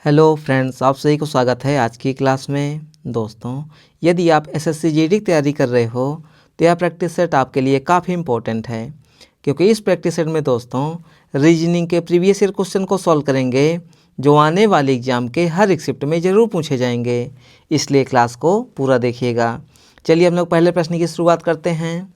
Hello friends, आप सभी को स्वागत है आज की क्लास में। दोस्तों, यदि आप एसएससी जीडी की तैयारी कर रहे हो तो यह प्रैक्टिस सेट आपके लिए काफ़ी इम्पोर्टेंट है, क्योंकि इस प्रैक्टिस सेट में दोस्तों रीजनिंग के प्रीवियस ईयर क्वेश्चन को सॉल्व करेंगे जो आने वाले एग्जाम के हर एक शिफ्ट में ज़रूर पूछे जाएंगे। इसलिए क्लास को पूरा देखिएगा। चलिए हम लोग पहले प्रश्न की शुरुआत करते हैं।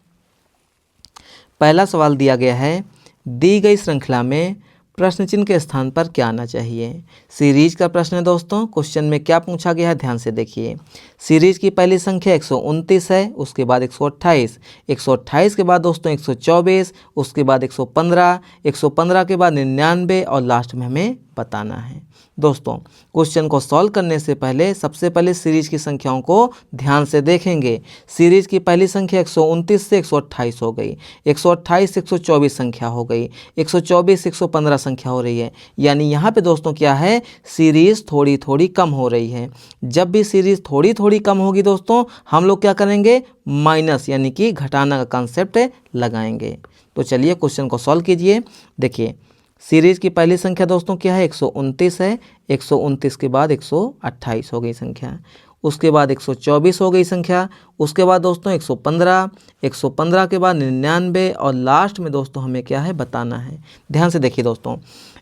पहला सवाल दिया गया है, दी गई श्रृंखला में प्रश्न चिन्ह के स्थान पर क्या आना चाहिए। सीरीज का प्रश्न है दोस्तों। क्वेश्चन में क्या पूछा गया है ध्यान से देखिए। सीरीज की पहली संख्या 129 है, उसके बाद 128, 128 के बाद दोस्तों 124, उसके बाद 115, 115 के बाद 99 और लास्ट में हमें बताना है। दोस्तों, क्वेश्चन को सॉल्व करने से पहले सबसे पहले सीरीज की संख्याओं को ध्यान से देखेंगे। सीरीज की पहली संख्या 129 से 128 हो गई, 128 से 124 संख्या हो गई, 124 से 115 संख्या हो रही है। यानी यहाँ पे दोस्तों क्या है, सीरीज थोड़ी थोड़ी कम हो रही है। जब भी सीरीज थोड़ी थोड़ी कम होगी दोस्तों, हम लोग क्या करेंगे, माइनस यानी कि घटाना का कॉन्सेप्ट लगाएंगे। तो चलिए क्वेश्चन को सॉल्व कीजिए। देखिए, सीरीज की पहली संख्या दोस्तों क्या है, 129 है। 129 के बाद 128 हो गई संख्या, उसके बाद 124 हो गई संख्या, उसके बाद दोस्तों 115, 115 के बाद 99 और लास्ट में दोस्तों हमें क्या है बताना है। ध्यान से देखिए दोस्तों,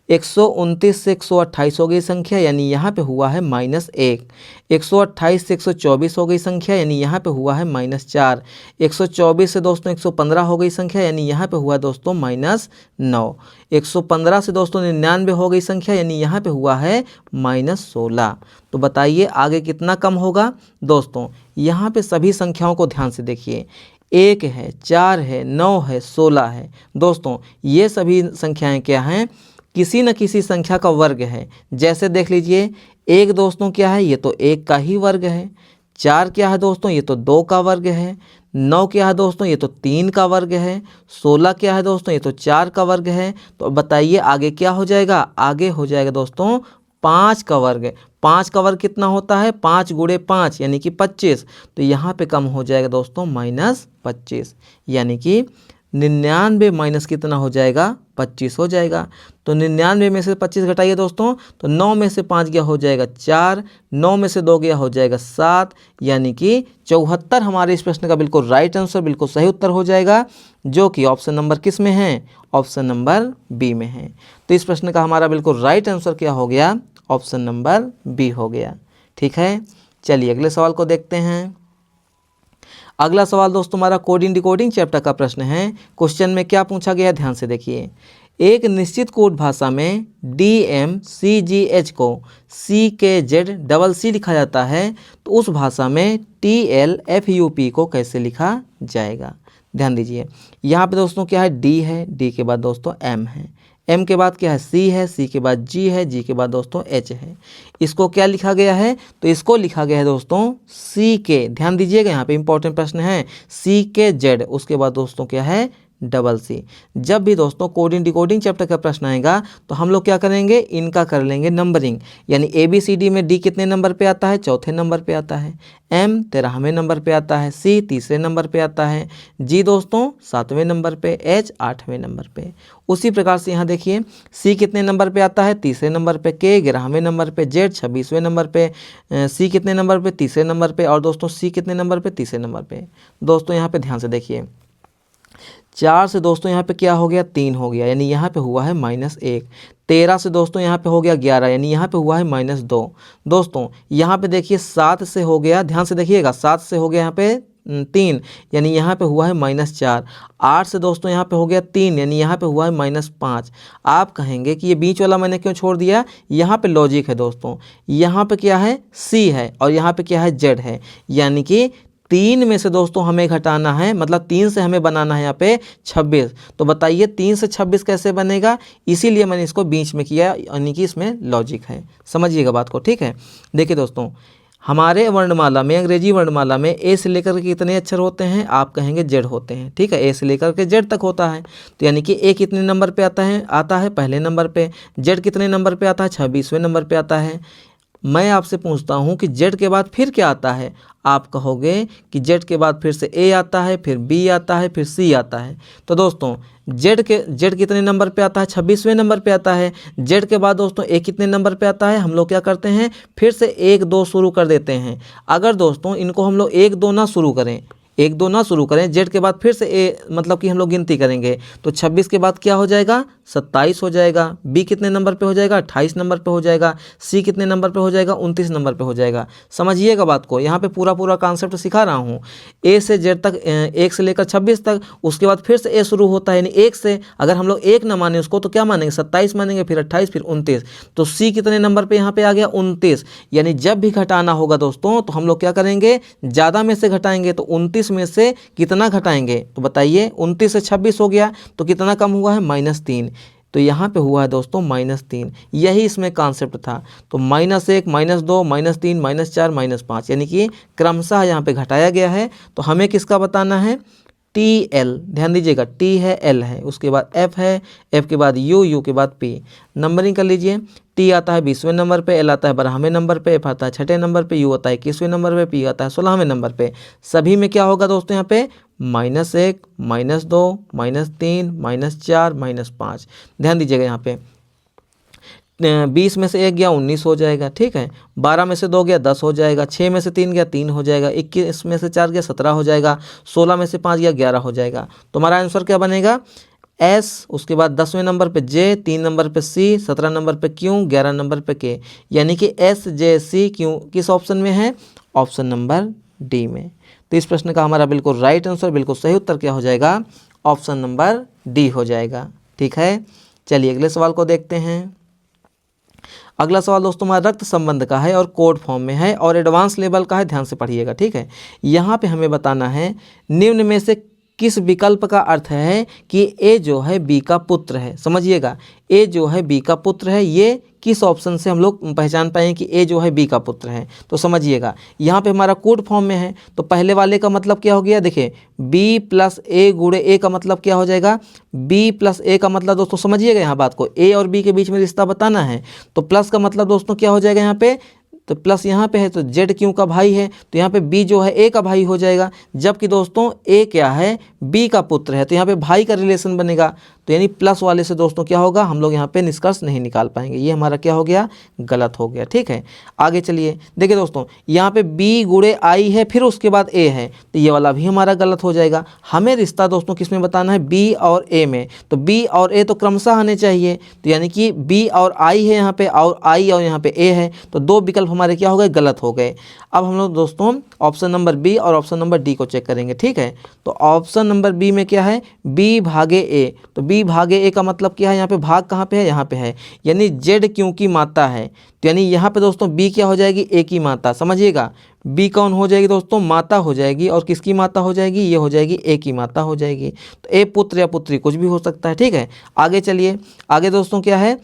129 से 128 हो गई संख्या, यानी यहाँ पे हुआ है -1। 128 से 124 हो गई संख्या, यानी यहाँ पे हुआ है -4। 124 से दोस्तों 115 हो गई संख्या, यानी यहाँ पे हुआ दोस्तों -9। 115 से दोस्तों 99 हो गई संख्या, यानी यहाँ पे हुआ है -16। तो बताइए आगे कितना कम होगा। दोस्तों, यहाँ पे सभी संख्याओं को ध्यान से देखिए, 1 है, 4 है, 9 है, 16 है। दोस्तों, ये सभी संख्याएं क्या हैं, किसी न किसी संख्या का वर्ग है। जैसे देख लीजिए, 1 दोस्तों क्या है, ये तो 1 का ही वर्ग है। 4 क्या है दोस्तों, ये तो 2 का वर्ग है। 9 क्या है दोस्तों, ये तो 3 का वर्ग है। 16 क्या है दोस्तों, ये तो 4 का वर्ग है। तो बताइए आगे क्या हो जाएगा, आगे हो जाएगा दोस्तों 5 का वर्ग। 5 का वर्ग कितना होता है, 5 गुणे 5 यानी कि 25। तो यहाँ पे कम हो जाएगा दोस्तों -25, यानी कि 99 माइनस कितना हो जाएगा, 25 हो जाएगा। तो 99 में से 25 घटाइए दोस्तों, तो 9 में से 5 गया हो जाएगा 4, 9 में से 2 गया हो जाएगा 7, यानी कि 74 हमारे इस प्रश्न का बिल्कुल राइट आंसर, बिल्कुल सही उत्तर हो जाएगा, जो कि ऑप्शन नंबर किस में है, ऑप्शन नंबर बी में है। तो इस प्रश्न का हमारा बिल्कुल राइट आंसर क्या हो गया, ऑप्शन नंबर बी हो गया। ठीक है, चलिए अगले सवाल को देखते हैं। अगला सवाल दोस्तों हमारा कोडिंग डिकोडिंग चैप्टर का प्रश्न है। क्वेश्चन में क्या पूछा गया है ध्यान से देखिए। एक निश्चित कोड भाषा में DMCGH को CKZCC लिखा जाता है, तो उस भाषा में TLFUP को कैसे लिखा जाएगा। ध्यान दीजिए, यहाँ पे दोस्तों क्या है, D है, D के बाद दोस्तों M है, M के बाद क्या है, C है, C के बाद G है, G के बाद दोस्तों H है। इसको क्या लिखा गया है, तो इसको लिखा गया है दोस्तों CK। ध्यान दीजिएगा, यहाँ पे इंपॉर्टेंट प्रश्न है, CKZ, उसके बाद दोस्तों क्या है, CC। जब भी दोस्तों कोडिंग डिकोडिंग चैप्टर का प्रश्न आएगा तो हम लोग क्या करेंगे, इनका कर लेंगे नंबरिंग। यानी ABCD में D कितने नंबर पे आता है, चौथे नंबर पे आता है। M 13वें नंबर पे आता है। C तीसरे नंबर पे आता है। G दोस्तों 7वें नंबर पे। H 8वें नंबर पे। उसी प्रकार से यहाँ देखिए, C कितने नंबर पे आता है, तीसरे नंबर पे। K 11वें नंबर पे। Z 26वें नंबर पे। C कितने नंबर पे, तीसरे नंबर पे। और दोस्तों C कितने नंबर पे, तीसरे नंबर पे। दोस्तों यहाँ पे ध्यान से देखिए, 4 से दोस्तों यहाँ पे क्या हो गया, 3 हो गया, यानी यहाँ पे हुआ है -1। 13 से दोस्तों यहाँ पे हो गया 11, यानी यहाँ पे हुआ है -2। दोस्तों यहाँ पे देखिए 7 से हो गया, ध्यान से देखिएगा, 7 से हो गया यहाँ पे 3, यानी यहाँ पे हुआ है -4। 8 से दोस्तों यहाँ पे हो गया 3, यानी यहाँ पे हुआ है -5। आप कहेंगे कि ये बीच वाला मैंने क्यों छोड़ दिया, यहाँ पे लॉजिक है दोस्तों। यहाँ पे क्या है, C है और यहाँ पे क्या है, Z है, यानी कि 3 में से दोस्तों हमें घटाना है, मतलब 3 से हमें बनाना है यहाँ पे 26। तो बताइए 3 से 26 कैसे बनेगा, इसीलिए मैंने इसको बीच में किया, यानी कि इसमें लॉजिक है। समझिएगा बात को, ठीक है। देखिए दोस्तों, हमारे वर्णमाला में, अंग्रेजी वर्णमाला में A से लेकर के कितने अक्षर होते हैं, आप कहेंगे Z होते हैं, ठीक है। A से लेकर के Z तक होता है, तो यानी कि A कितने नंबर पे आता है, पहले नंबर पे। Z कितने नंबर पे आता है, 26वें नंबर पे आता है। मैं आपसे पूछता हूँ कि जेड के बाद फिर क्या आता है, आप कहोगे कि जेड के बाद फिर से ए आता है, फिर बी आता है, फिर सी आता है। तो दोस्तों जेड कितने नंबर पे आता है, 26वें नंबर पे आता है। जेड के बाद दोस्तों ए कितने नंबर पे आता है, हम लोग क्या करते हैं फिर से 1 2 शुरू कर देते हैं। अगर दोस्तों इनको हम लोग 1 2 ना शुरू करें, 1 2 ना शुरू करें, जेड के बाद फिर से ए मतलब कि हम लोग गिनती करेंगे तो 26 के बाद क्या हो जाएगा, 27 हो जाएगा। बी कितने नंबर पे हो जाएगा, 28 नंबर पे हो जाएगा। सी कितने नंबर पे हो जाएगा, 29 नंबर पे हो जाएगा। समझिएगा बात को, यहाँ पे पूरा कॉन्सेप्ट सिखा रहा हूँ। ए से जेड तक, 1 से लेकर 26 तक, उसके बाद फिर से ए शुरू होता है, यानी 1 से अगर हम लोग 1 ना माने उसको तो क्या मानेंगे, 27 मानेंगे, फिर 28, फिर 29। तो सी कितने नंबर पे यहाँ पे आ गया, 29। यानी जब भी घटाना होगा दोस्तों तो हम लोग क्या करेंगे, ज़्यादा में से घटाएंगे। तो 29 में से कितना घटाएंगे, तो बताइए 29 से 26 हो गया तो कितना कम हुआ है, -3। तो यहाँ पे हुआ है दोस्तों -3। यही इसमें कॉन्सेप्ट था। तो -1 -2 -3 -4 -5 यानी कि क्रमशः यहाँ पे घटाया गया है। तो हमें किसका बताना है, टी एल। ध्यान दीजिएगा, टी है, एल है, उसके बाद एफ है, एफ के बाद यू, यू के बाद पी। नंबरिंग कर लीजिए, टी आता है 20वें नंबर पे, एल आता है 12वें नंबर पे, एफ आता है 6ठे नंबर पे, यू आता है 21वें नंबर पे, पी आता है 16वें नंबर पे। सभी में क्या होगा दोस्तों, यहाँ पे -1 -2 -3 -4 -5। ध्यान दीजिएगा यहाँ पे 20 में से 1 गया 19 हो जाएगा, ठीक है। 12 में से 2 गया 10 हो जाएगा। 6 में से 3 गया 3 हो जाएगा। 21 में से 4 गया 17 हो जाएगा। 16 में से 5 गया 11 हो जाएगा। तुम्हारा आंसर क्या बनेगा, एस, उसके बाद 10वें नंबर पे जे, 3 नंबर पे सी, 17 नंबर पे क्यू, 11 नंबर पे के। यानी कि एस जे सी क्यू किस ऑप्शन में है, ऑप्शन नंबर डी में। तो इस प्रश्न का हमारा बिल्कुल राइट आंसर, बिल्कुल सही उत्तर क्या हो जाएगा, ऑप्शन नंबर डी हो जाएगा। ठीक है, चलिए अगले सवाल को देखते हैं। अगला सवाल दोस्तों हमारा रक्त संबंध का है और कोड फॉर्म में है और एडवांस लेवल का है, ध्यान से पढ़िएगा, ठीक है। यहाँ पे हमें बताना है निम्न में से किस विकल्प का अर्थ है कि ए जो है बी का पुत्र है। समझिएगा, ए जो है बी का पुत्र है, ये किस ऑप्शन से हम लोग पहचान पाएँ कि ए जो है बी का पुत्र है। तो समझिएगा यहाँ पे हमारा कोड फॉर्म में है, तो पहले वाले का मतलब क्या हो गया, देखिए बी प्लस ए गुणे ए का मतलब क्या हो जाएगा, बी प्लस ए का मतलब दोस्तों समझिएगा यहाँ बात को, ए और बी के बीच में रिश्ता बताना है। तो प्लस का मतलब दोस्तों क्या हो जाएगा यहाँ पे, तो प्लस यहाँ पे है तो जेड क्यू का भाई है, तो यहाँ पे बी जो है ए का भाई हो जाएगा। जबकि दोस्तों ए क्या है, बी का पुत्र है, तो यहाँ पे भाई का रिलेशन बनेगा। तो यानी प्लस वाले से दोस्तों क्या होगा, हम लोग यहाँ पे निष्कर्ष नहीं निकाल पाएंगे, ये हमारा क्या हो गया, गलत हो गया। ठीक है, आगे चलिए देखिए दोस्तों, यहाँ पे बी गुणे आई है, फिर उसके बाद ए है, तो ये वाला भी हमारा गलत हो जाएगा। हमें रिश्ता दोस्तों किस में बताना है, बी और ए में। तो बी और ए तो क्रमशः आने चाहिए, तो यानी कि बी और आई है यहाँ पे, और आई और यहाँ पे ए है, तो दो विकल्प हमारे क्या हो गए, गलत हो गए। अब हम लोग दोस्तों ऑप्शन नंबर बी और ऑप्शन नंबर डी को चेक करेंगे। ठीक है, तो ऑप्शन नंबर बी में क्या है, बी भागे ए, तो बी भागे ए का मतलब क्या है, यहाँ पे भाग कहाँ पे है, यहाँ पे है, यानी जेड क्यू की माता है। तो यानी यहाँ पे दोस्तों बी क्या हो जाएगी, ए की माता। समझिएगा, बी कौन हो जाएगी दोस्तों, माता हो जाएगी, और किसकी माता हो जाएगी, ये हो जाएगी ए की माता हो जाएगी। तो ए पुत्र या पुत्री कुछ भी हो सकता है। ठीक है, आगे चलिए, आगे दोस्तों क्या है,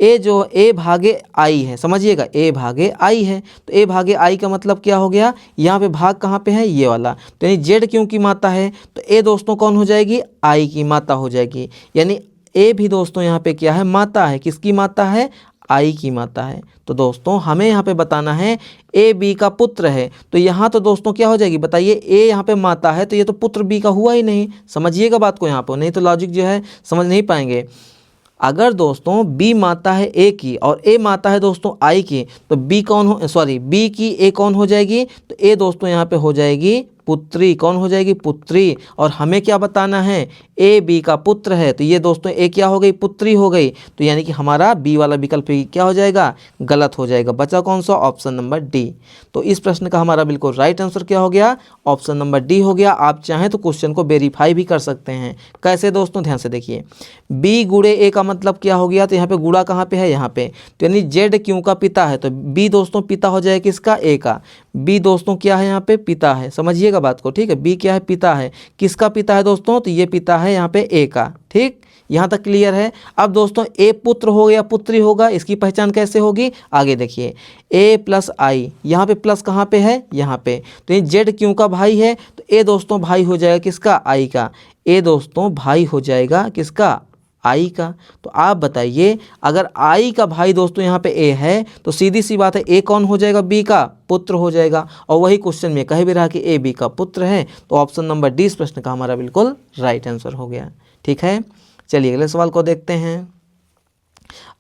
ए जो ए भागे आई है, समझिएगा ए भागे आई है, तो ए भागे आई का मतलब क्या हो गया, यहाँ पे भाग कहाँ पे है, ये वाला, तो यानी जेड क्यों की माता है, तो ए दोस्तों कौन हो जाएगी, आई की माता हो जाएगी। यानी ए भी दोस्तों यहाँ पे क्या है, माता है, किसकी माता है, आई की माता है। तो दोस्तों हमें यहाँ पे बताना है ए बी का पुत्र है, तो यहाँ तो दोस्तों क्या हो जाएगी, बताइए ए यहाँ पे माता है, तो ये तो पुत्र बी का हुआ ही नहीं। समझिएगा बात को यहाँ पर, नहीं तो लॉजिक जो है समझ नहीं पाएंगे। अगर दोस्तों बी माता है ए की और ए माता है दोस्तों आई की, तो बी कौन हो, सॉरी बी की ए कौन हो जाएगी, तो ए दोस्तों यहाँ पे हो जाएगी पुत्री। कौन हो जाएगी, पुत्री। और हमें क्या बताना है, ए बी का पुत्र है, तो ये दोस्तों ए क्या हो गई, पुत्री हो गई। तो यानी कि हमारा बी वाला विकल्प क्या हो जाएगा, गलत हो जाएगा। बचा कौन सा, ऑप्शन नंबर डी। तो इस प्रश्न का हमारा बिल्कुल राइट आंसर क्या हो गया, ऑप्शन नंबर डी हो गया। आप चाहें तो क्वेश्चन को वेरीफाई भी कर सकते हैं। कैसे दोस्तों, ध्यान से देखिए, बी गुणे ए का मतलब क्या हो गया, तो यहाँ पे गुणा कहाँ पे है, यहाँ पे, तो यानी जेड क्यू का पिता है, तो बी दोस्तों पिता हो जाएगा किसका, ए का। बी दोस्तों क्या है, यहाँ पे पिता है, समझिएगा बात को। ठीक है, बी क्या है, पिता है, किसका पिता है दोस्तों, तो ये पिता है यहाँ पे ए का। ठीक, यहाँ तक क्लियर है। अब दोस्तों ए पुत्र हो गया, पुत्री होगा, इसकी पहचान कैसे होगी, आगे देखिए, ए प्लस आई, यहाँ पे प्लस कहाँ पे है, यहाँ पे, तो ये जेड क्यू का भाई है, तो ए दोस्तों भाई हो जाएगा किसका, आई का। ए दोस्तों भाई हो जाएगा किसका, आई का। तो आप बताइए, अगर आई का भाई दोस्तों यहाँ पे ए है तो सीधी सी बात है ए कौन हो जाएगा, बी का पुत्र हो जाएगा। और वही क्वेश्चन में कह भी रहा कि ए बी का पुत्र है, तो ऑप्शन नंबर डी इस प्रश्न का हमारा बिल्कुल राइट आंसर हो गया। ठीक है, चलिए अगले सवाल को देखते हैं।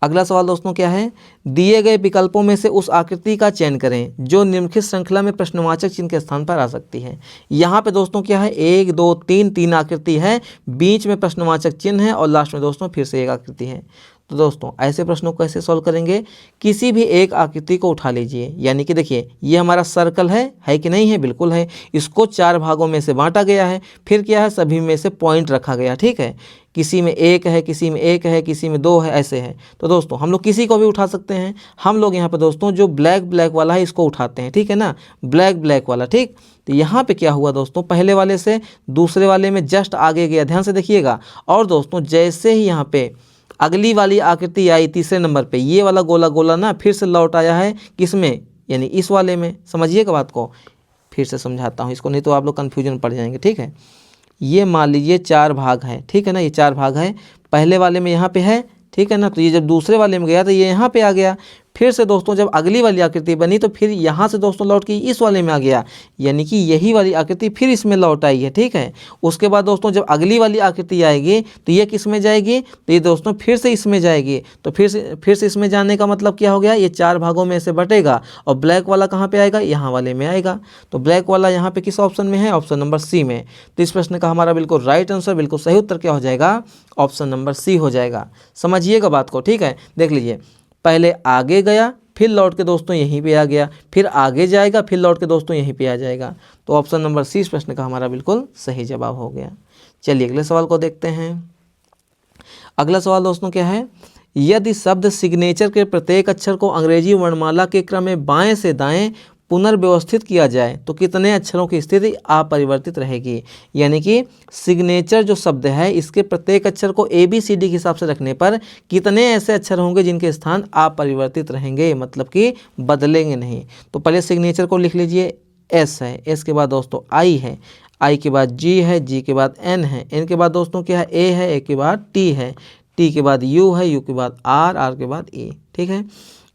अगला सवाल दोस्तों क्या है, दिए गए विकल्पों में से उस आकृति का चयन करें जो निम्नलिखित श्रृंखला में प्रश्नवाचक चिन्ह के स्थान पर आ सकती है। यहाँ पे दोस्तों क्या है, 1 2 3 तीन आकृति है, बीच में प्रश्नवाचक चिन्ह है और लास्ट में दोस्तों फिर से एक आकृति है। तो दोस्तों ऐसे प्रश्नों को कैसे सॉल्व करेंगे, किसी भी एक आकृति को उठा लीजिए, यानी कि देखिए ये हमारा सर्कल है कि नहीं है, बिल्कुल है। इसको 4 भागों में से बांटा गया है, फिर क्या है, सभी में से पॉइंट रखा गया, ठीक है। किसी में 1 है, किसी में 1 है, किसी में 2 है, ऐसे है। तो दोस्तों हम लोग किसी को भी उठा सकते हैं। हम लोग यहाँ पे दोस्तों जो ब्लैक वाला है इसको उठाते हैं, ठीक है ना, ब्लैक वाला, ठीक। तो यहाँ पे क्या हुआ दोस्तों, पहले वाले से दूसरे वाले में जस्ट आगे गया, ध्यान से देखिएगा। और दोस्तों जैसे ही यहाँ पे अगली वाली आकृति आई तीसरे नंबर पे, ये वाला गोला ना फिर से लौट आया है किसमें, यानी इस वाले में। समझिएगा बात को, फिर से समझाता हूँ इसको, नहीं तो आप लोग कन्फ्यूजन पड़ जाएंगे, ठीक है। ये मान लीजिए 4 भाग है, ठीक है ना, ये 4 भाग है। पहले वाले में यहाँ पे है, ठीक है ना, तो ये जब दूसरे वाले में गया तो ये यहाँ पे आ गया। फिर से दोस्तों जब अगली वाली आकृति बनी तो फिर यहाँ से दोस्तों लौट के इस वाले में आ गया, यानी कि यही वाली आकृति फिर इसमें लौट आई है, ठीक है। उसके बाद दोस्तों जब अगली वाली आकृति आएगी तो ये किस में जाएगी, तो ये दोस्तों फिर से इसमें जाएगी। तो फिर से इसमें जाने का मतलब क्या हो गया, ये 4 भागों में से बटेगा और ब्लैक वाला कहाँ पे आएगा, यहाँ वाले में आएगा। तो ब्लैक वाला यहाँ पे किस ऑप्शन में है, ऑप्शन नंबर सी में। तो इस प्रश्न का हमारा बिल्कुल राइट आंसर, बिल्कुल सही उत्तर क्या हो जाएगा, ऑप्शन नंबर सी हो जाएगा। समझिएगा बात को, ठीक है। देख लीजिए, पहले आगे गया, फिर लौट के दोस्तों यहीं पे आ गया, फिर आगे जाएगा, फिर लौट के दोस्तों यहीं पे आ जाएगा। तो ऑप्शन नंबर सी इस प्रश्न का हमारा बिल्कुल सही जवाब हो गया। चलिए अगले सवाल को देखते हैं। अगला सवाल दोस्तों क्या है, यदि शब्द सिग्नेचर के प्रत्येक अक्षर को अंग्रेजी वर्णमाला के क्रम में बाएं से दाएं पुनर्व्यवस्थित किया जाए तो कितने अक्षरों की स्थिति अपरिवर्तित रहेगी। यानी कि सिग्नेचर जो शब्द है इसके प्रत्येक अक्षर को ABCD के हिसाब से रखने पर कितने ऐसे अक्षर होंगे जिनके स्थान अपरिवर्तित रहेंगे, मतलब कि बदलेंगे नहीं। तो पहले सिग्नेचर को लिख लीजिए, S है, S के बाद दोस्तों I है, I के बाद G है, G के बाद N है, N के बाद दोस्तों क्या है, A है, A के बाद T है, T के बाद U है, U के बाद R, R के बाद E, ठीक है।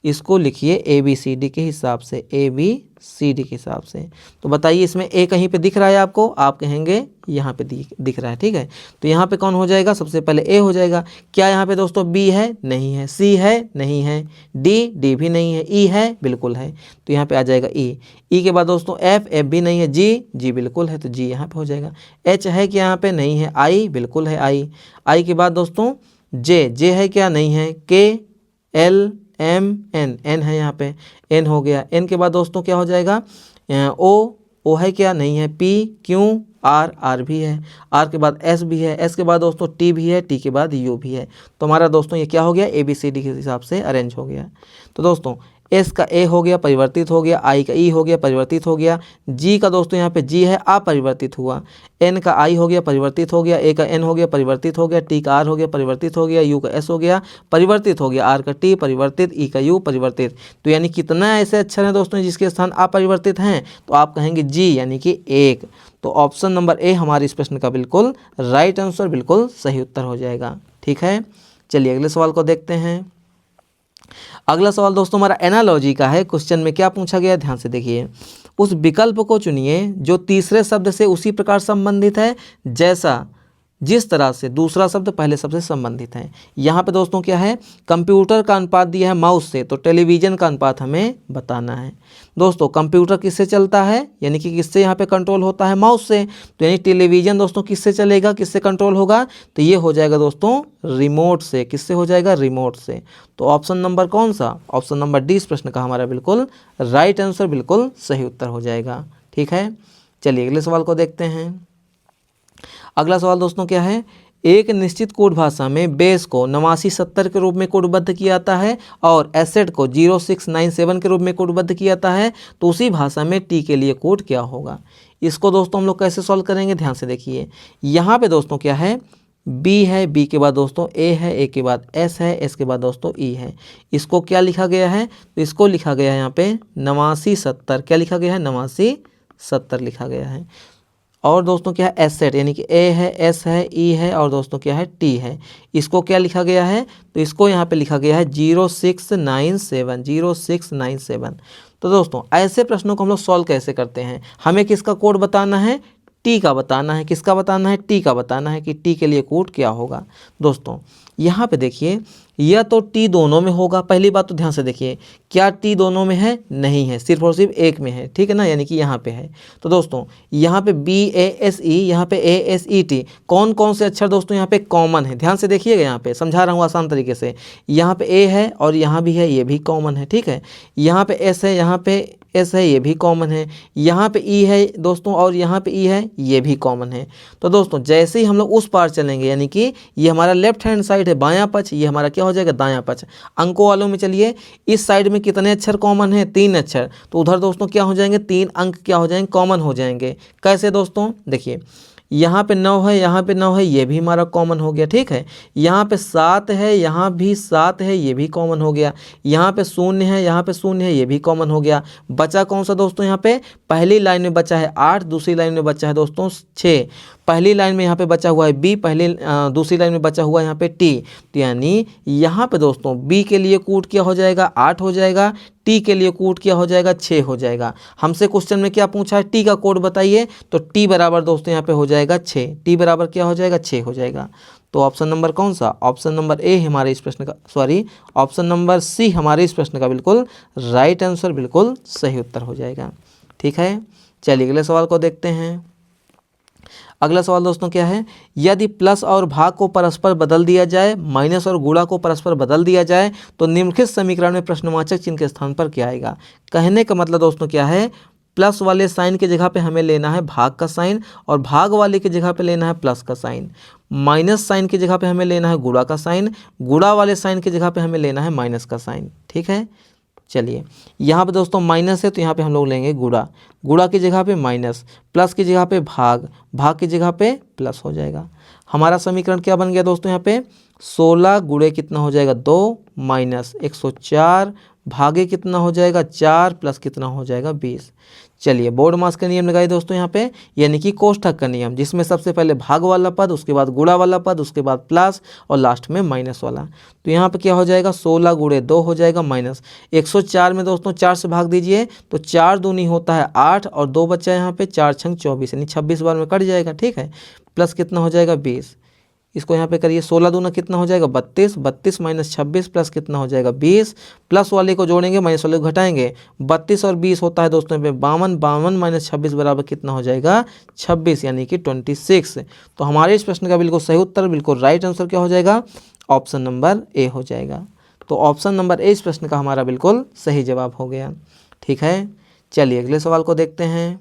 इसको लिखिए ABCD के हिसाब से, ABCD के हिसाब से। तो बताइए इसमें A कहीं पे दिख रहा है आपको, आप कहेंगे यहाँ पे दिख रहा है, ठीक है। तो यहाँ पे कौन हो जाएगा, सबसे पहले A हो जाएगा। क्या यहाँ पे दोस्तों B है, नहीं है, C है, नहीं है, D भी नहीं है, E है, बिल्कुल है, तो यहाँ पे आ जाएगा E के बाद दोस्तों F भी नहीं है, G बिल्कुल है, तो G यहाँ पे हो जाएगा। H है क्या यहाँ पे, नहीं है, I बिल्कुल है, I के बाद दोस्तों J है क्या, नहीं है, K L M N है, यहाँ पे N हो गया। N के बाद दोस्तों क्या हो जाएगा, O है क्या, नहीं है, P Q R भी है, R के बाद S भी है, S के बाद दोस्तों T भी है, T के बाद U भी है। तो हमारा दोस्तों ये क्या हो गया, ABCD के हिसाब से अरेंज हो गया। तो दोस्तों S का A हो गया, परिवर्तित हो गया, I का E हो गया, परिवर्तित हो गया, G का दोस्तों यहाँ पे G है, अपरिवर्तित हुआ, N का I हो गया, परिवर्तित हो गया, A का N हो गया, परिवर्तित हो गया, T का R हो गया, परिवर्तित हो गया, U का S हो गया, परिवर्तित हो गया, R का T परिवर्तित, E का U परिवर्तित। तो यानी कितना ऐसे अक्षर हैं दोस्तों जिसके स्थान अपरिवर्तित हैं, तो आप कहेंगे G यानी कि 1। तो ऑप्शन नंबर A हमारे इस प्रश्न का बिल्कुल राइट आंसर, बिल्कुल सही उत्तर हो जाएगा, ठीक है। चलिए अगले सवाल को देखते हैं। अगला सवाल दोस्तों हमारा एनालॉजी का है। क्वेश्चन में क्या पूछा गया, ध्यान से देखिए। उस विकल्प को चुनिए जो तीसरे शब्द से उसी प्रकार संबंधित है जिस तरह से दूसरा शब्द पहले शब्द से संबंधित है। यहाँ पे दोस्तों क्या है, कंप्यूटर का अनुपात दिया है माउस से, तो टेलीविज़न का अनुपात हमें बताना है। दोस्तों कंप्यूटर किससे चलता है, यानी कि किससे यहाँ पे कंट्रोल होता है, माउस से। तो यानी टेलीविज़न दोस्तों किससे चलेगा, किससे कंट्रोल होगा, तो ये हो जाएगा दोस्तों रिमोट से। किससे हो जाएगा, रिमोट से। तो ऑप्शन नंबर कौन सा, ऑप्शन नंबर डी इस प्रश्न का हमारा बिल्कुल राइट आंसर, बिल्कुल सही उत्तर हो जाएगा, ठीक है। चलिए अगले सवाल को देखते हैं। अगला सवाल दोस्तों क्या है, एक निश्चित कोड भाषा में बेस को 8970 के रूप में कोडबद्ध किया जाता है और एसेट को 0697 के रूप में कोडबद्ध किया जाता है, तो उसी भाषा में टी के लिए कोड क्या होगा। इसको दोस्तों हम लोग कैसे सॉल्व करेंगे, ध्यान से देखिए। यहाँ पे दोस्तों क्या है, बी है, बी के बाद दोस्तों ए है, ए के बाद एस है, एस के बाद दोस्तों ई है। इसको क्या लिखा गया है, तो इसको लिखा गया है यहाँ पे 8970। क्या लिखा गया है, 8970 लिखा गया है। और दोस्तों क्या है एस सेट, यानी कि ए है, एस है, ई है और दोस्तों क्या है टी है। इसको क्या लिखा गया है, तो इसको यहाँ पे लिखा गया है 0697, 0697। तो दोस्तों ऐसे प्रश्नों को हम लोग सॉल्व कैसे करते हैं, हमें किसका कोड बताना है, टी का बताना है। किसका बताना है, टी का बताना है कि टी के लिए कोड क्या होगा। दोस्तों यहाँ पे देखिए, यह तो टी दोनों में होगा। पहली बात तो ध्यान से देखिए, क्या टी दोनों में है, नहीं है, सिर्फ और सिर्फ एक में है, ठीक है ना, यानी कि यहाँ पे है। तो दोस्तों यहाँ पे BASE, यहाँ पे ASET, कौन कौन से अक्षर दोस्तों यहाँ पे कॉमन है, ध्यान से देखिएगा, यहाँ पे समझा रहा हूँ आसान तरीके से। यहाँ पे ए है और यहाँ भी है, ये भी कॉमन है, ठीक है। यहाँ पे एस है, यहाँ पे एस है, ये भी कॉमन है। यहाँ पे ई है दोस्तों और यहाँ पे ई है, ये भी कॉमन है। तो दोस्तों जैसे ही हम लोग उस पार चलेंगे, यानी कि ये हमारा लेफ्ट हैंड साइड है, बायां पक्ष, ये हमारा क्या हो जाएगा, दायां पक्ष। अंकों वालों में चलिए, इस साइड में कितने अक्षर कॉमन है, 3 अक्षर, तो उधर दोस्तों क्या हो जाएंगे, 3 अंक क्या हो जाएंगे, कॉमन हो जाएंगे। कैसे दोस्तों, देखिए यहाँ पे 9 है, यहाँ पे 9 है, ये भी हमारा कॉमन हो गया, ठीक है। यहाँ पे 7 है, यहाँ भी 7 है, ये भी कॉमन हो गया। यहाँ पे 0 है, यहाँ पे 0 है, ये भी कॉमन हो गया। बचा कौन सा दोस्तों, यहाँ पे पहली लाइन में बचा है 8, दूसरी लाइन में बचा है दोस्तों 6। पहली लाइन में यहाँ पे बचा हुआ है बी, दूसरी लाइन में बचा हुआ है यहाँ पे टी। तो यानी यहाँ पे दोस्तों बी के लिए कूट क्या हो जाएगा, 8 हो जाएगा, टी के लिए कूट क्या हो जाएगा, 6 हो जाएगा। हमसे क्वेश्चन में क्या पूछा है, टी का कोड बताइए, तो टी बराबर दोस्तों यहाँ पे हो जाएगा 6, टी बराबर क्या हो जाएगा, 6 हो जाएगा। तो ऑप्शन नंबर कौन सा, ऑप्शन नंबर ए हमारे इस प्रश्न का, सॉरी ऑप्शन नंबर सी हमारे इस प्रश्न का बिल्कुल राइट आंसर, बिल्कुल सही उत्तर हो जाएगा, ठीक है। चलिए अगले सवाल को देखते हैं। अगला सवाल दोस्तों क्या है, यदि प्लस और भाग को परस्पर बदल दिया जाए, माइनस और गुणा को परस्पर बदल दिया जाए, तो निम्नलिखित समीकरण में प्रश्नवाचक चिन्ह के स्थान पर क्या आएगा। कहने का मतलब दोस्तों क्या है, प्लस वाले साइन की जगह पे हमें लेना है भाग का साइन और भाग वाले की जगह पे लेना है प्लस का साइन। माइनस साइन की जगह पे हमें लेना है गुणा का साइन, गुणा वाले साइन की जगह पे हमें लेना है माइनस का साइन, ठीक है। चलिए यहाँ पे दोस्तों माइनस है तो यहाँ पे हम लोग लेंगे गुणा, गुणा की जगह पे माइनस, प्लस की जगह पे भाग, भाग की जगह पे प्लस हो जाएगा। हमारा समीकरण क्या बन गया दोस्तों, यहाँ पे 16 गुणे कितना हो जाएगा 2 माइनस 104 भागे कितना हो जाएगा 4 प्लस कितना हो जाएगा 20। चलिए बोर्ड मास का नियम लगाइए दोस्तों यहाँ पे, यानी कि कोष्ठक का नियम, जिसमें सबसे पहले भाग वाला पद, उसके बाद गुणा वाला पद, उसके बाद प्लस और लास्ट में माइनस वाला। तो यहाँ पे क्या हो जाएगा 16 गुणे 2 हो जाएगा माइनस 104 में दोस्तों 4 से भाग दीजिए तो 4 दूनी होता है 8 और 2 बच्चा यहाँ पे 4 छंग 24, यानी 26 बार में कट जाएगा, ठीक है। प्लस कितना हो जाएगा 20, इसको यहाँ पे करिए 16 दूना कितना हो जाएगा 32, 32 माइनस 26 प्लस कितना हो जाएगा 20, प्लस वाले को जोड़ेंगे माइनस वाले को घटाएंगे, 32 और 20 होता है दोस्तों पे 52, 52 माइनस 26 बराबर कितना हो जाएगा 26, यानी कि 26। तो हमारे इस प्रश्न का बिल्कुल सही उत्तर, बिल्कुल राइट आंसर क्या हो जाएगा, ऑप्शन नंबर ए हो जाएगा। तो ऑप्शन नंबर ए इस प्रश्न का हमारा बिल्कुल सही जवाब हो गया, ठीक है। चलिए अगले सवाल को देखते हैं।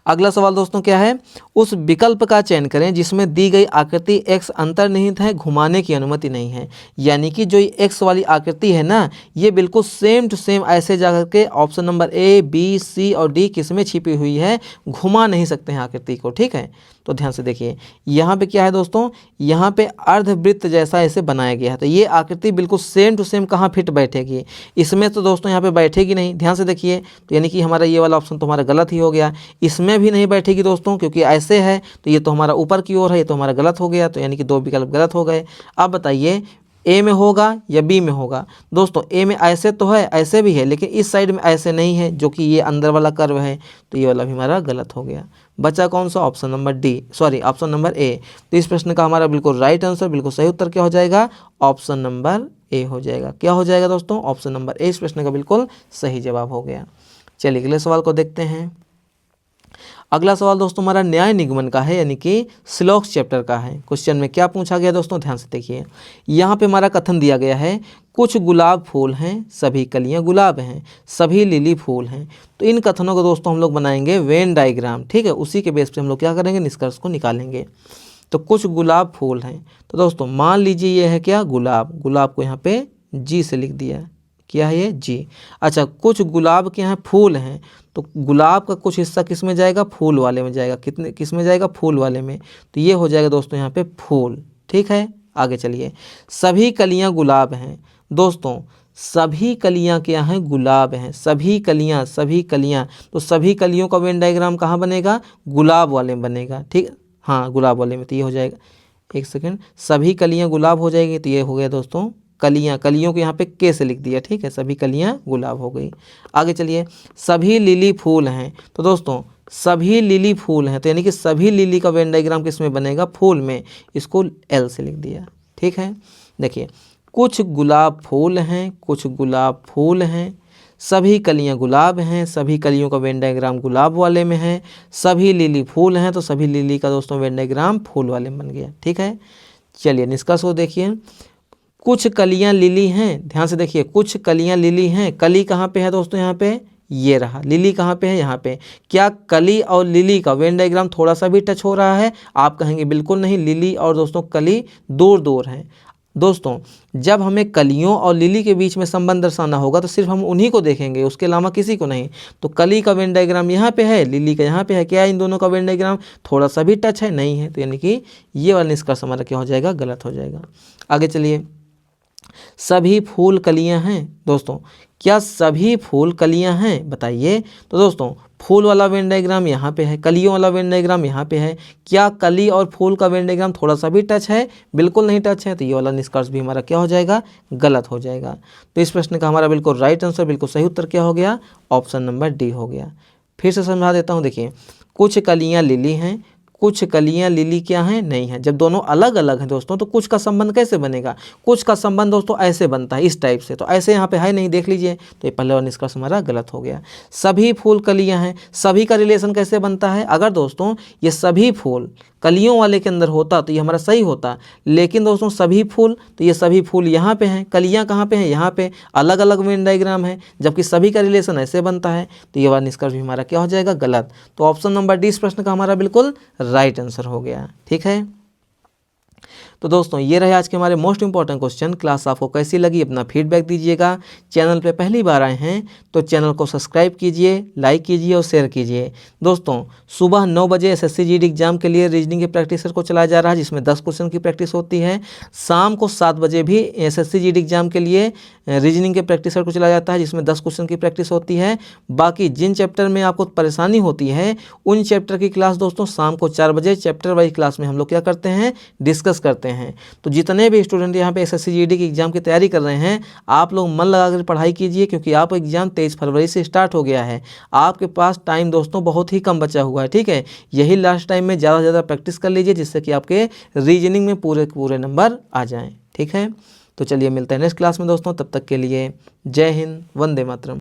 अगला सवाल दोस्तों क्या है, उस विकल्प का चयन करें जिसमें दी गई आकृति x अंतर्निहित है, घुमाने की अनुमति नहीं है। यानी कि जो ये x वाली आकृति है ना, ये बिल्कुल सेम टू सेम ऐसे जाकर के ऑप्शन नंबर ए, बी, सी और डी किसमें छिपी हुई है, घुमा नहीं सकते हैं आकृति को, ठीक है। तो ध्यान से देखिए यहाँ पे क्या है दोस्तों, यहाँ पे अर्धवृत्त जैसा ऐसे बनाया गया है, तो ये आकृति बिल्कुल सेम टू सेम कहाँ फिट बैठेगी, इसमें तो दोस्तों यहाँ पे बैठेगी नहीं। ध्यान से देखिए, तो यानी कि हमारा ये वाला ऑप्शन तो हमारा गलत ही हो गया, इसमें भी नहीं बैठेगी दोस्तों, क्योंकि ऐसे है तो ये तो हमारा ऊपर की ओर है, ये तो हमारा गलत हो गया, तो यानी कि 2 विकल्प गलत हो गए। अब बताइए ए में होगा या बी में होगा। दोस्तों ए में ऐसे तो है, ऐसे भी है, लेकिन इस साइड में ऐसे नहीं है, जो कि ये अंदर वाला कर्व है, तो ये वाला भी हमारा गलत हो गया। बचा कौन सा, option number D, sorry option number A. तो इस प्रश्न का हमारा बिल्कुल राइट आंसर, बिल्कुल सही उत्तर क्या हो जाएगा, ऑप्शन नंबर ए हो जाएगा। क्या हो जाएगा दोस्तों, ऑप्शन नंबर ए इस प्रश्न का बिल्कुल सही जवाब हो गया। चलिए अगले सवाल को देखते हैं। अगला सवाल दोस्तों हमारा न्याय निगमन का है, यानी कि श्लोक्स चैप्टर का है। क्वेश्चन में क्या पूछा गया दोस्तों, ध्यान से देखिए। यहाँ पे हमारा कथन दिया गया है, कुछ गुलाब फूल हैं, सभी कलियाँ गुलाब हैं, सभी लिली फूल हैं। तो इन कथनों को दोस्तों हम लोग बनाएंगे वेन डायग्राम, ठीक है। उसी के बेस पे हम लोग क्या करेंगे, निष्कर्ष को निकालेंगे। तो कुछ गुलाब फूल हैं, तो दोस्तों मान लीजिए ये है क्या, गुलाब, गुलाब को यहाँ पे जी से लिख दिया, क्या है ये, जी। अच्छा, कुछ गुलाब के यहाँ फूल हैं, तो गुलाब का कुछ हिस्सा किस में जाएगा, फूल वाले में जाएगा, कितने किस में जाएगा, फूल वाले में। तो ये हो जाएगा दोस्तों यहाँ पे फूल, ठीक है। आगे चलिए, सभी कलियाँ गुलाब हैं। दोस्तों सभी कलियां क्या हैं, गुलाब हैं। सभी कलियां, सभी कलियां, तो सभी कलियों का वेन डायग्राम कहाँ बनेगा, गुलाब वाले में बनेगा। ठीक, हाँ गुलाब वाले में, तो ये हो जाएगा, एक सेकंड, सभी कलियां गुलाब हो जाएगी, तो ये हो गया दोस्तों कलियां, कलियों को यहाँ पे के से लिख दिया। ठीक है, सभी कलियां गुलाब हो गई। आगे चलिए, सभी लिली फूल हैं, तो दोस्तों सभी लिली फूल हैं, तो यानी कि सभी लिली का वेन डायग्राम किस में बनेगा, फूल में, इसको एल से लिख दिया। ठीक है, देखिए कुछ गुलाब फूल हैं, कुछ गुलाब फूल हैं, सभी कलियां गुलाब हैं, सभी कलियों का वेन डायग्राम गुलाब वाले में है, सभी लिली फूल हैं, तो सभी लिली का दोस्तों वेन डायग्राम फूल वाले में बन गया। ठीक है, चलिए निष्कर्ष को देखिए, कुछ कलियां लिली हैं, ध्यान से देखिए, कुछ कलियां लिली हैं, कली कहाँ पे है दोस्तों, यहाँ पे ये रहा, लिली कहाँ पे है, यहाँ पे। क्या कली और लिली का वेन डायग्राम थोड़ा सा भी टच हो रहा है, आप कहेंगे बिल्कुल नहीं, लिली और दोस्तों कली दूर दूर हैं। दोस्तों जब हमें कलियों और लिली के बीच में संबंध दर्शाना होगा तो सिर्फ हम उन्हीं को देखेंगे, उसके अलावा किसी को नहीं। तो कली का वेन डायग्राम यहाँ पे है, लिली का यहाँ पे है, क्या इन दोनों का वेन डायग्राम थोड़ा सा भी टच है, नहीं है, तो यानी कि ये वाला निष्कर्ष हमारा क्या हो जाएगा, गलत हो जाएगा। आगे चलिए, सभी फूल कलियां हैं, दोस्तों क्या सभी फूल कलियां हैं, बताइए। तो दोस्तों फूल वाला वेन डायग्राम यहाँ पे है, कलियों वाला वेन डायग्राम यहाँ पे है, क्या कली और फूल का वेन डायग्राम थोड़ा सा भी टच है, बिल्कुल नहीं टच है, तो ये वाला निष्कर्ष भी हमारा क्या हो जाएगा, गलत हो जाएगा। तो इस प्रश्न का हमारा बिल्कुल राइट आंसर, बिल्कुल सही उत्तर क्या हो गया, ऑप्शन नंबर डी हो गया। फिर से समझा देता हूँ, देखिए कुछ कलियाँ लिली हैं, कुछ कलियां लिली क्या हैं, नहीं है। जब दोनों अलग अलग हैं दोस्तों तो कुछ का संबंध कैसे बनेगा, कुछ का संबंध दोस्तों ऐसे बनता है, इस टाइप से, तो ऐसे यहाँ पे है नहीं, देख लीजिए, तो ये पहले वाला निष्कर्ष हमारा गलत हो गया। सभी फूल कलियां हैं, सभी का रिलेशन कैसे बनता है, अगर दोस्तों ये सभी फूल कलियों वाले के अंदर होता तो ये हमारा सही होता, लेकिन दोस्तों सभी फूल, तो ये सभी फूल यहाँ पे हैं, कलियाँ कहाँ पे हैं, यहाँ पे, अलग अलग वेन डायग्राम है, जबकि सभी का रिलेशन ऐसे बनता है, तो ये वाला निष्कर्ष भी हमारा क्या हो जाएगा, गलत। तो ऑप्शन नंबर डी इस प्रश्न का हमारा बिल्कुल राइट आंसर हो गया। ठीक है, तो दोस्तों ये रहे आज के हमारे मोस्ट इंपॉर्टेंट क्वेश्चन। क्लास आपको कैसी लगी अपना फीडबैक दीजिएगा। चैनल पे पहली बार आए हैं तो चैनल को सब्सक्राइब कीजिए, लाइक कीजिए और शेयर कीजिए। दोस्तों सुबह 9 बजे एसएससी जीडी एग्जाम के लिए रीजनिंग के प्रैक्टिस को चलाया जा रहा है, जिसमें 10 क्वेश्चन की प्रैक्टिस होती है। शाम को 7 बजे भी एसएससी जीडी एग्जाम के लिए रीजनिंग के प्रैक्टिस को चलाया जाता है, जिसमें 10 क्वेश्चन की प्रैक्टिस होती है। बाकी जिन चैप्टर में आपको परेशानी होती है उन चैप्टर की क्लास दोस्तों शाम को 4 बजे चैप्टर वाइज क्लास में हम लोग क्या करते हैं, डिस्कस करते हैं। तो जितने भी स्टूडेंट यहाँ पे एसएससी जीडी की एग्जाम की तैयारी कर रहे हैं, आप लोग मन लगाकर पढ़ाई कीजिए, क्योंकि आप एग्जाम 23 फरवरी से स्टार्ट हो गया है। आपके पास टाइम दोस्तों बहुत ही कम बचा हुआ है। ठीक है, यही लास्ट टाइम में ज़्यादा से ज़्यादा प्रैक्टिस कर लीजिए, जिससे कि आपके रीजनिंग में पूरे नंबर आ जाएँ। ठीक है, तो चलिए मिलते हैं नेक्स्ट क्लास में दोस्तों, तब तक के लिए जय हिंद, वंदे मातरम।